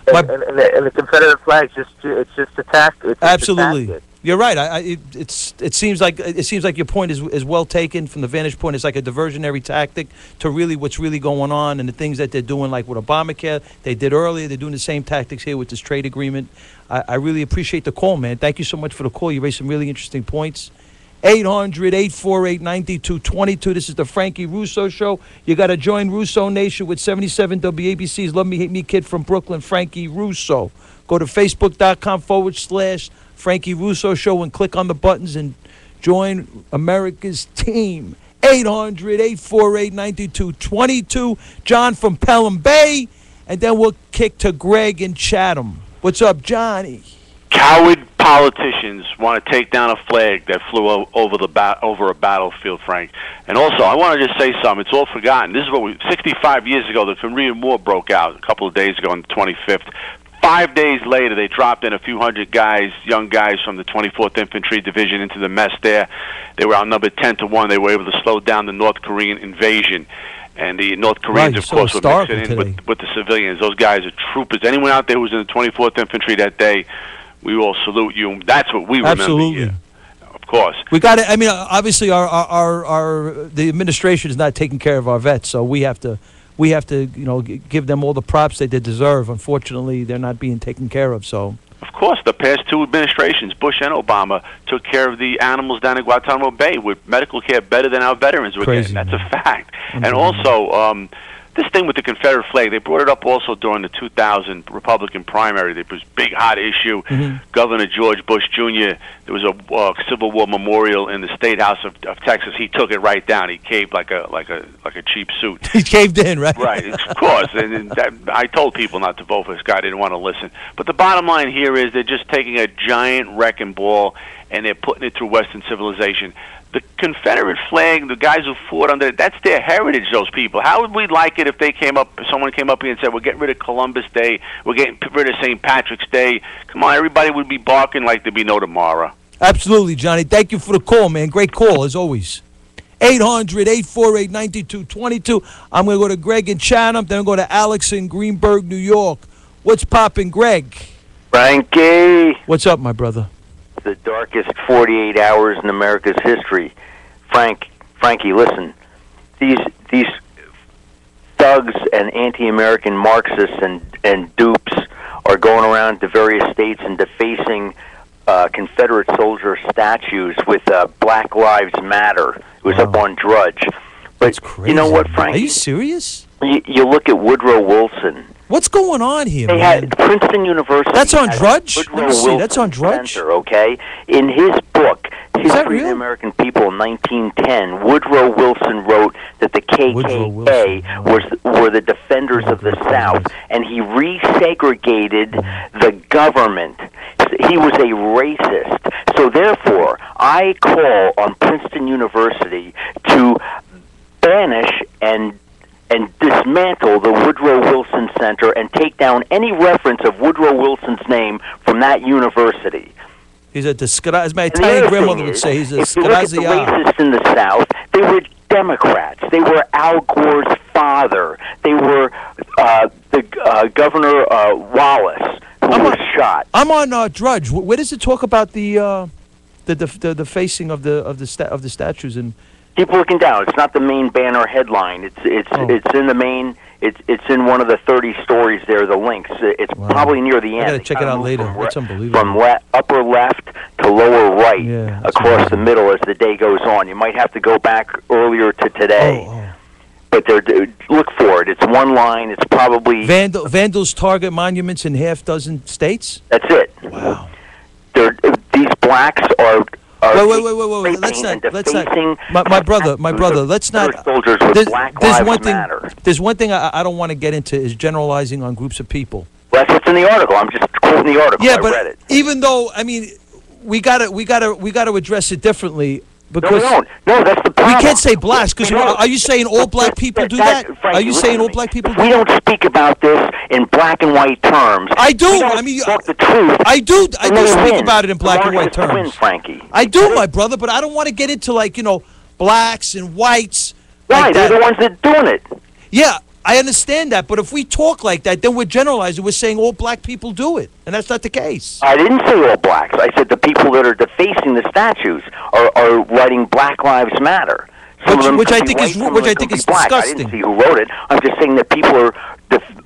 And the Confederate flag, it's just a tactic. Absolutely. You're right. It seems like your point is well taken from the vantage point. It's like a diversionary tactic to really what's really going on, and the things that they're doing, like with Obamacare, they did earlier. They're doing the same tactics here with this trade agreement. I really appreciate the call, man. Thank you so much for the call. You raised some really interesting points. 800-848-9222. This is the Frankie Russo Show. You got to join Russo Nation with 77 WABC's Love Me, Hate Me kid from Brooklyn, Frankie Russo. Go to Facebook.com/Frankie Russo Show and click on the buttons and join America's team. 800-848-9222. John from Pelham Bay. And then we'll kick to Greg in Chatham. What's up, Johnny? Coward politicians want to take down a flag that flew over a battlefield, Frank. And also, I want to just say something. It's all forgotten. This is 65 years ago, the Korean War broke out a couple of days ago on the 25th. 5 days later, they dropped in a few hundred guys, young guys from the 24th Infantry Division into the mess there. They were outnumbered 10-1. They were able to slow down the North Korean invasion. And the North Koreans, of course, were mixing in with the civilians. Those guys are troopers. Anyone out there who was in the 24th Infantry that day, we all salute you. That's what we remember. Absolutely. Here. Of course. We got it. I mean, obviously, the administration is not taking care of our vets, so we have to give them all the props that they deserve. Unfortunately, they're not being taken care of. So. Of course, the past two administrations, Bush and Obama, took care of the animals down in Guantanamo Bay with medical care better than our veterans were getting. That's a fact. And also, this thing with the Confederate flag, they brought it up also during the 2000 Republican primary. There was a big, hot issue. Governor George Bush Jr., there was a Civil War memorial in the State House of Texas. He took it right down. He caved like a cheap suit. He caved in, right? Right, of course. And I told people not to vote for this guy. I didn't want to listen. But the bottom line here is they're just taking a giant wrecking ball and they're putting it through Western civilization. The Confederate flag, the guys who fought under it, that's their heritage, those people. How would we like it if someone came up here and said, we're getting rid of Columbus Day, we're getting rid of St. Patrick's Day? Come on, everybody would be barking like there'd be no tomorrow. Absolutely, Johnny. Thank you for the call, man. Great call, as always. 800-848-9222. I'm going to go to Greg in Chatham, then I'll go to Alex in Greenburgh, New York. What's popping, Greg? Frankie. What's up, my brother? The darkest 48 hours in America's history. Frankie, listen. These thugs and anti-American Marxists and dupes are going around to various states and defacing Confederate soldier statues with Black Lives Matter. It was up on Drudge. But That's crazy. you know what, Frank? Are you serious? You look at Woodrow Wilson. What's going on here, They man? had Princeton University. That's on has Drudge? Woodrow Let me see. Wilson That's on Drudge? Center, okay? In his book, History of the American People in 1910, Woodrow Wilson wrote that the KKK were the defenders of the South, and he resegregated the government. He was a racist. So therefore, I call on Princeton University to banish and dismantle the Woodrow Wilson Center and take down any reference of Woodrow Wilson's name from that university. He's a as my Italian grandmother would say, he's a if you look at the racists in the South, they were Democrats. They were Al Gore's father. They were Governor Wallace, who was shot. I'm on Drudge. Where does it talk about the facing of the statues and? Keep looking down. It's not the main banner headline. It's in the main. It's in one of the 30 stories there. The links. It's probably near the end. I gotta check it out later. That's unbelievable. From upper left to lower right, across the middle as the day goes on. You might have to go back earlier to today. But look for it. It's one line. It's probably vandals target monuments in half dozen states. That's it. Wow. These blacks are. Wait. Let's not. My brother. Let's not. There's one thing I don't want to get into is generalizing on groups of people. Well, that's what's in the article. I'm just quoting the article. Yeah, I read it. Even though we gotta address it differently. Because no, that's the problem. We can't say blacks because are you saying all black people do that? Frankie, are you saying all black people do that? We don't speak about this in black and white terms. I do. I mean, the truth. I do speak about it in black and white terms. Win, Frankie. I do, my brother, but I don't want to get into blacks and whites. Right, they're the ones that are doing it. Yeah, I understand that, but if we talk like that, then we're generalizing. We're saying all black people do it, and that's not the case. I didn't say all blacks. I said the people that are defacing the statues are writing Black Lives Matter. Which I think is disgusting. I didn't see who wrote it. I'm just saying that people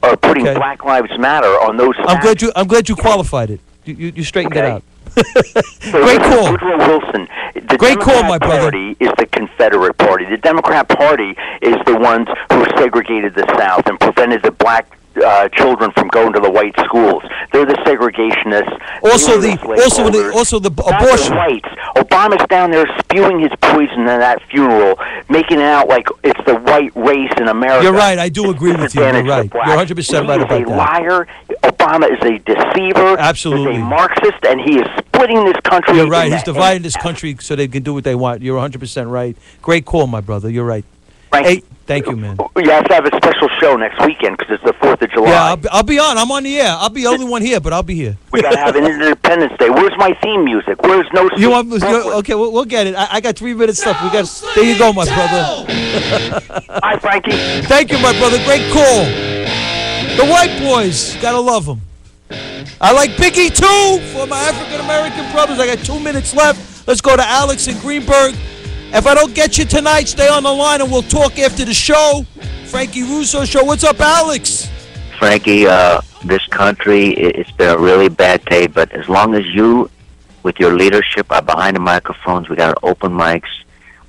are putting Black Lives Matter on those statues. I'm glad you qualified it. You straightened it out. Great call. Woodrow Wilson. The Great Democrat call, my brother. Party is the Confederate Party. The Democrat Party is the ones who segregated the South and prevented the black children from going to the white schools. They're the segregationists. Also the abortion. The whites. Obama's down there spewing his poison at that funeral, making it out like it's the white race in America. You're right. I do agree with you. You're right. You're 100% right about that. He's a liar. Obama is a deceiver. Absolutely. He's a Marxist, and he is splitting this country. You're right. He's dividing this country so they can do what they want. You're 100% right. Great call, my brother. You're right. Hey, thank you, man. You have to have a special show next weekend because it's the 4th of July. Yeah, I'll be on. I'm on the air. I'll be the only one here, but I'll be here. We got to have an Independence Day. Where's my theme music? Where's No Sleep? Okay, we'll get it. I got 3 minutes left. There you go, my brother. Hi, Frankie. Thank you, my brother. Great call. The white boys, gotta love them. I like Biggie too for my African American brothers. I got 2 minutes left. Let's go to Alex in Greenberg. If I don't get you tonight, stay on the line and we'll talk after the show. Frankie Russo Show. What's up, Alex? Frankie, this country, it's been a really bad day, but as long as you, with your leadership, are behind the microphones, we got open mics,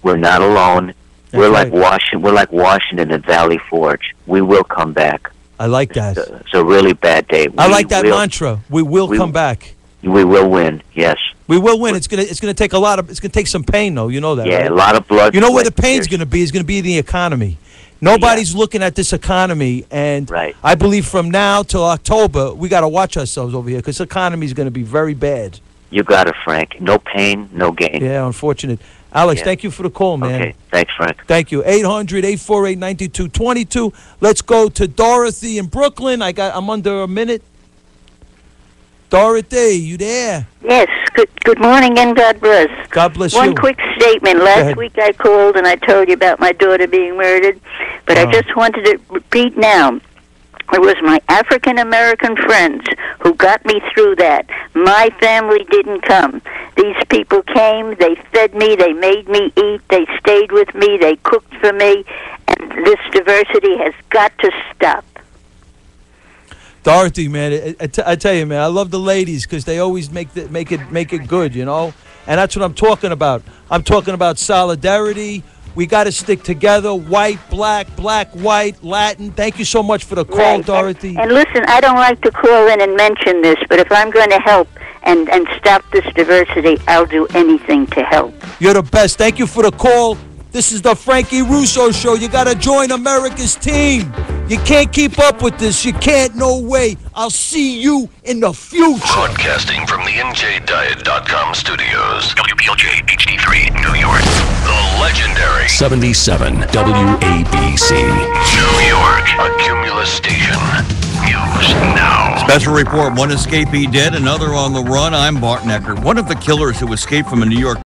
we're not alone. We're like Washington at Valley Forge. We will come back. I like that. It's a really bad day. I like that mantra. We will come back. We will win. Yes. We will win. It's gonna take a lot of. It's gonna take some pain, though. You know that. Yeah, right? A lot of blood. You know where the pain's gonna be? Is gonna be the economy. Nobody's looking at this economy, and I believe from now till October we got to watch ourselves over here because the economy is going to be very bad. You got it, Frank. No pain, no gain. Yeah, unfortunate. Alex, thank you for the call, man. Okay, thanks, Frank. Thank you. 800-848-9222. Let's go to Dorothy in Brooklyn. I'm under a minute. Dorothy, you there? Yes. Good morning and God bless. God bless you. One quick statement. Last week I called and I told you about my daughter being murdered, but I just wanted to repeat now. It was my African-American friends who got me through that. My family didn't come. These people came, they fed me, they made me eat, they stayed with me, they cooked for me, and this diversity has got to stop. Dorothy, man, I tell you, man, I love the ladies because they always make it good, you know? And that's what I'm talking about. I'm talking about solidarity. We got to stick together, white, black, white, Latin. Thank you so much for the call, Dorothy. And listen, I don't like to call in and mention this, but if I'm going to help and stop this diversity, I'll do anything to help. You're the best. Thank you for the call. This is the Frankie Russo Show. You got to join America's team. You can't keep up with this. You can't. No way. I'll see you in the future. Broadcasting from the NJDiet.com studios. WPLJ HD3, New York. The legendary 77 WABC. New York. A Cumulus station. News now. Special report. One escapee dead, another on the run. I'm Bart Necker. One of the killers who escaped from a New York